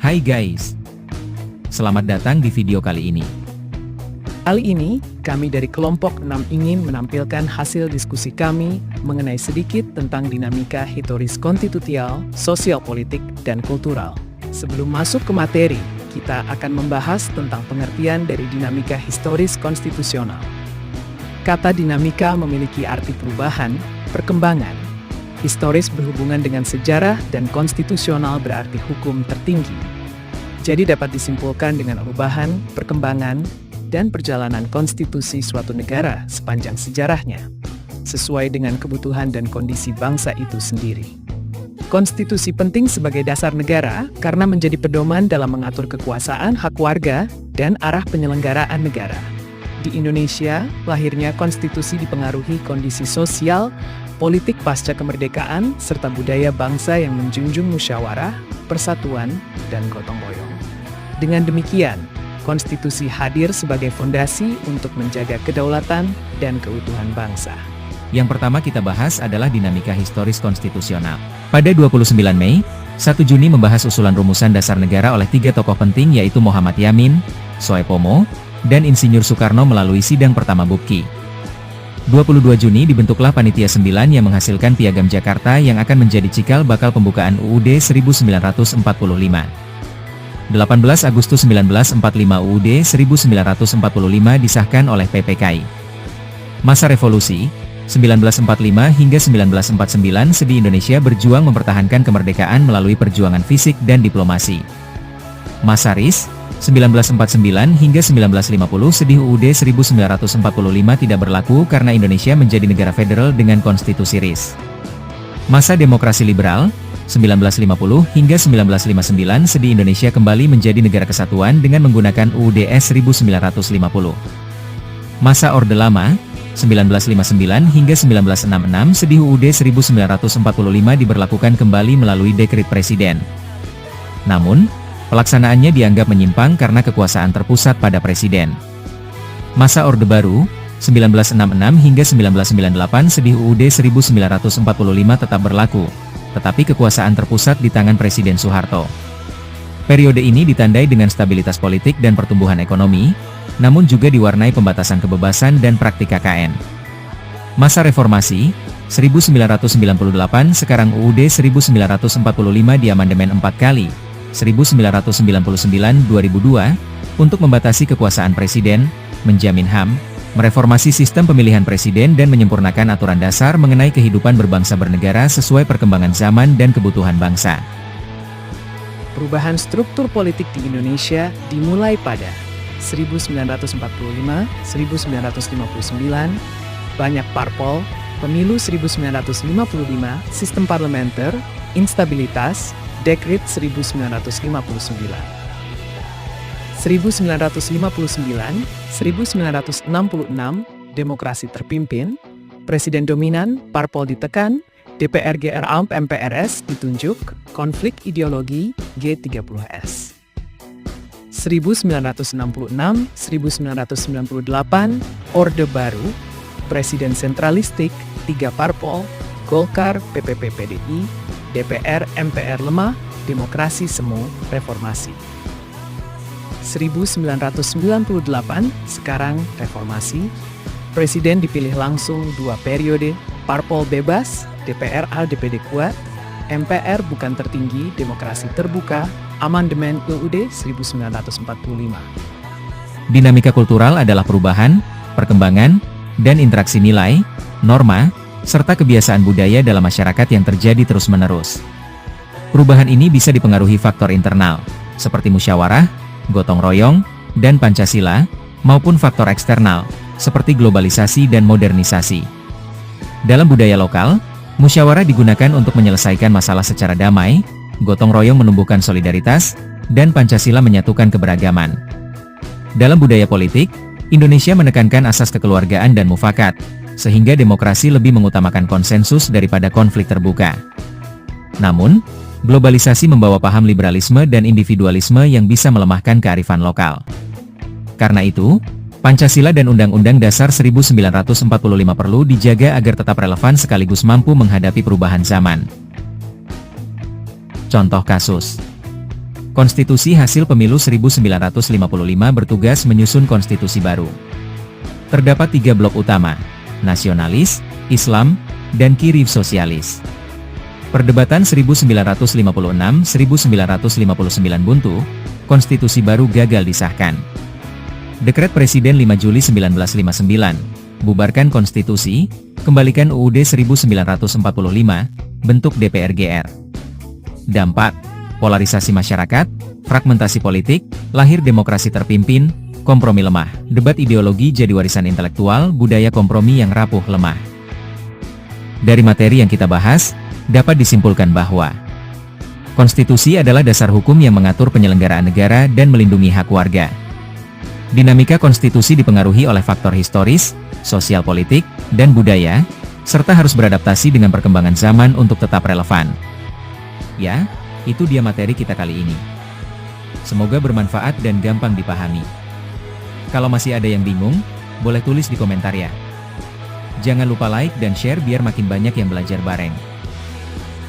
Hai guys, selamat datang di video kali ini. Kali ini, kami dari kelompok 6 ingin menampilkan hasil diskusi kami mengenai sedikit tentang dinamika historis konstitusional, sosial politik, dan kultural. Sebelum masuk ke materi, kita akan membahas tentang pengertian dari dinamika historis konstitusional. Kata dinamika memiliki arti perubahan, perkembangan. Historis berhubungan dengan sejarah dan konstitusional berarti hukum tertinggi. Jadi dapat disimpulkan dengan perubahan, perkembangan, dan perjalanan konstitusi suatu negara sepanjang sejarahnya, sesuai dengan kebutuhan dan kondisi bangsa itu sendiri. Konstitusi penting sebagai dasar negara karena menjadi pedoman dalam mengatur kekuasaan hak warga dan arah penyelenggaraan negara. Di Indonesia, lahirnya konstitusi dipengaruhi kondisi sosial, politik pasca kemerdekaan, serta budaya bangsa yang menjunjung musyawarah, persatuan, dan gotong royong. Dengan demikian, konstitusi hadir sebagai fondasi untuk menjaga kedaulatan dan keutuhan bangsa. Yang pertama kita bahas adalah dinamika historis konstitusional. Pada 29 Mei, 1 Juni membahas usulan rumusan dasar negara oleh 3 tokoh penting yaitu Muhammad Yamin, Soepomo, dan Insinyur Soekarno melalui sidang pertama BUPKI. 22 Juni dibentuklah Panitia 9 yang menghasilkan Piagam Jakarta yang akan menjadi cikal bakal pembukaan UUD 1945. 18 Agustus 1945 UUD 1945 disahkan oleh PPKI. Masa revolusi, 1945 hingga 1949 Sedi Indonesia berjuang mempertahankan kemerdekaan melalui perjuangan fisik dan diplomasi. Masa RIS, 1949 hingga 1950 Sedi UUD 1945 tidak berlaku karena Indonesia menjadi negara federal dengan konstitusi RIS. Masa demokrasi liberal, 1950 hingga 1959 Sedi Indonesia kembali menjadi negara kesatuan dengan menggunakan UUD 1950. Masa Orde Lama, 1959 hingga 1966 Sedi UUD 1945 diberlakukan kembali melalui dekret presiden. Namun, pelaksanaannya dianggap menyimpang karena kekuasaan terpusat pada presiden. Masa Orde Baru, 1966 hingga 1998 Sedi UUD 1945 tetap berlaku, tetapi kekuasaan terpusat di tangan Presiden Soeharto. Periode ini ditandai dengan stabilitas politik dan pertumbuhan ekonomi, namun juga diwarnai pembatasan kebebasan dan praktik KKN. Masa Reformasi, 1998 sekarang UUD 1945 diamandemen 4 kali, 1999-2002, untuk membatasi kekuasaan presiden, menjamin HAM, mereformasi sistem pemilihan presiden dan menyempurnakan aturan dasar mengenai kehidupan berbangsa bernegara sesuai perkembangan zaman dan kebutuhan bangsa. Perubahan struktur politik di Indonesia dimulai pada 1945-1959, banyak parpol, pemilu 1955, sistem parlementer, instabilitas, dekret 1959. 1959-1966, demokrasi terpimpin, presiden dominan, parpol ditekan, DPR GR MPRS ditunjuk, konflik ideologi G30S. 1966-1998, Orde Baru, presiden sentralistik, 3 parpol, Golkar, PPP PDI, DPR MPR lemah, demokrasi semu, reformasi. 1998, sekarang reformasi, presiden dipilih langsung 2 periode, parpol bebas, DPR DPD kuat, MPR bukan tertinggi, demokrasi terbuka, amandemen UUD 1945. Dinamika kultural adalah perubahan, perkembangan, dan interaksi nilai, norma, serta kebiasaan budaya dalam masyarakat yang terjadi terus-menerus. Perubahan ini bisa dipengaruhi faktor internal, seperti musyawarah, gotong royong, dan Pancasila, maupun faktor eksternal, seperti globalisasi dan modernisasi. Dalam budaya lokal, musyawarah digunakan untuk menyelesaikan masalah secara damai, gotong royong menumbuhkan solidaritas, dan Pancasila menyatukan keberagaman. Dalam budaya politik, Indonesia menekankan asas kekeluargaan dan mufakat, sehingga demokrasi lebih mengutamakan konsensus daripada konflik terbuka. Namun, globalisasi membawa paham liberalisme dan individualisme yang bisa melemahkan kearifan lokal. Karena itu, Pancasila dan Undang-Undang Dasar 1945 perlu dijaga agar tetap relevan sekaligus mampu menghadapi perubahan zaman. Contoh kasus. Konstitusi hasil pemilu 1955 bertugas menyusun konstitusi baru. Terdapat 3 blok utama, nasionalis, Islam, dan kiri sosialis. Perdebatan 1956-1959 buntu, konstitusi baru gagal disahkan. Dekret Presiden 5 Juli 1959, bubarkan konstitusi, kembalikan UUD 1945, bentuk DPR GR. Dampak, polarisasi masyarakat, fragmentasi politik, lahir demokrasi terpimpin, kompromi lemah, debat ideologi jadi warisan intelektual, budaya kompromi yang rapuh lemah. Dari materi yang kita bahas, dapat disimpulkan bahwa konstitusi adalah dasar hukum yang mengatur penyelenggaraan negara dan melindungi hak warga. Dinamika konstitusi dipengaruhi oleh faktor historis, sosial politik, dan budaya, serta harus beradaptasi dengan perkembangan zaman untuk tetap relevan. Ya, itu dia materi kita kali ini. Semoga bermanfaat dan gampang dipahami. Kalau masih ada yang bingung, boleh tulis di komentar ya. Jangan lupa like dan share biar makin banyak yang belajar bareng.